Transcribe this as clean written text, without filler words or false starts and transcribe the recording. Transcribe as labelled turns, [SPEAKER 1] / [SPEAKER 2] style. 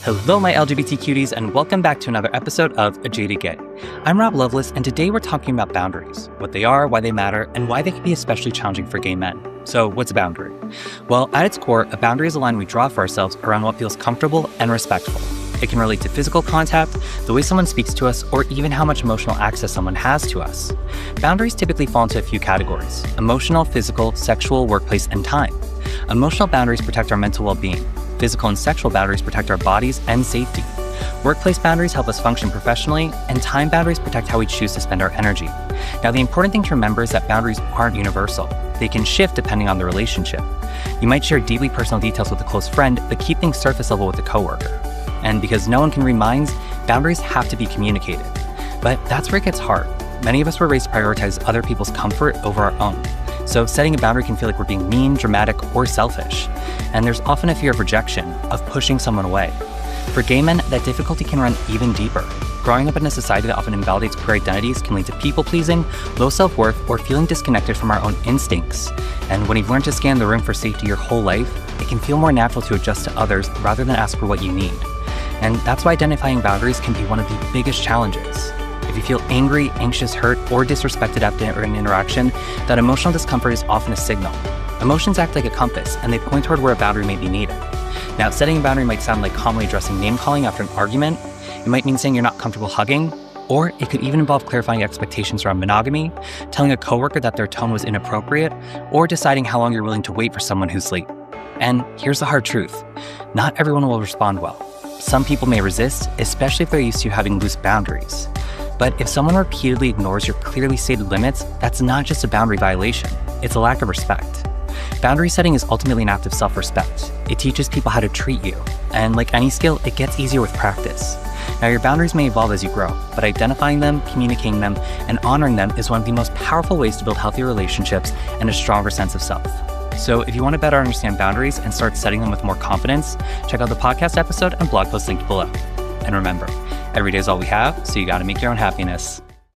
[SPEAKER 1] Hello, my LGBT cuties, and welcome back to another episode of A Jaded Gay. I'm Rob Lovelace, and today we're talking about boundaries, what they are, why they matter, and why they can be especially challenging for gay men. So what's a boundary? Well, at its core, a boundary is a line we draw for ourselves around what feels comfortable and respectful. It can relate to physical contact, the way someone speaks to us, or even how much emotional access someone has to us. Boundaries typically fall into a few categories: emotional, physical, sexual, workplace, and time. Emotional boundaries protect our mental well-being. Physical and sexual boundaries protect our bodies and safety. Workplace boundaries help us function professionally, and time boundaries protect how we choose to spend our energy. Now, the important thing to remember is that boundaries aren't universal. They can shift depending on the relationship. You might share deeply personal details with a close friend, but keep things surface level with a coworker. And because no one can read minds, boundaries have to be communicated. But that's where it gets hard. Many of us were raised to prioritize other people's comfort over our own. So setting a boundary can feel like we're being mean, dramatic, or selfish. And there's often a fear of rejection, of pushing someone away. For gay men, that difficulty can run even deeper. Growing up in a society that often invalidates queer identities can lead to people-pleasing, low self-worth, or feeling disconnected from our own instincts. And when you've learned to scan the room for safety your whole life, it can feel more natural to adjust to others rather than ask for what you need. And that's why identifying boundaries can be one of the biggest challenges. If you feel angry, anxious, hurt, or disrespected after an interaction, that emotional discomfort is often a signal. Emotions act like a compass, and they point toward where a boundary may be needed. Now, setting a boundary might sound like calmly addressing name-calling after an argument. It might mean saying you're not comfortable hugging, or it could even involve clarifying expectations around monogamy, telling a coworker that their tone was inappropriate, or deciding how long you're willing to wait for someone who's late. And here's the hard truth. Not everyone will respond well. Some people may resist, especially if they're used to having loose boundaries. But if someone repeatedly ignores your clearly stated limits, that's not just a boundary violation. It's a lack of respect. Boundary setting is ultimately an act of self-respect. It teaches people how to treat you. And like any skill, it gets easier with practice. Now, your boundaries may evolve as you grow, but identifying them, communicating them, and honoring them is one of the most powerful ways to build healthier relationships and a stronger sense of self. So if you want to better understand boundaries and start setting them with more confidence, check out the podcast episode and blog post linked below. And remember, every day is all we have, so you got to make your own happiness.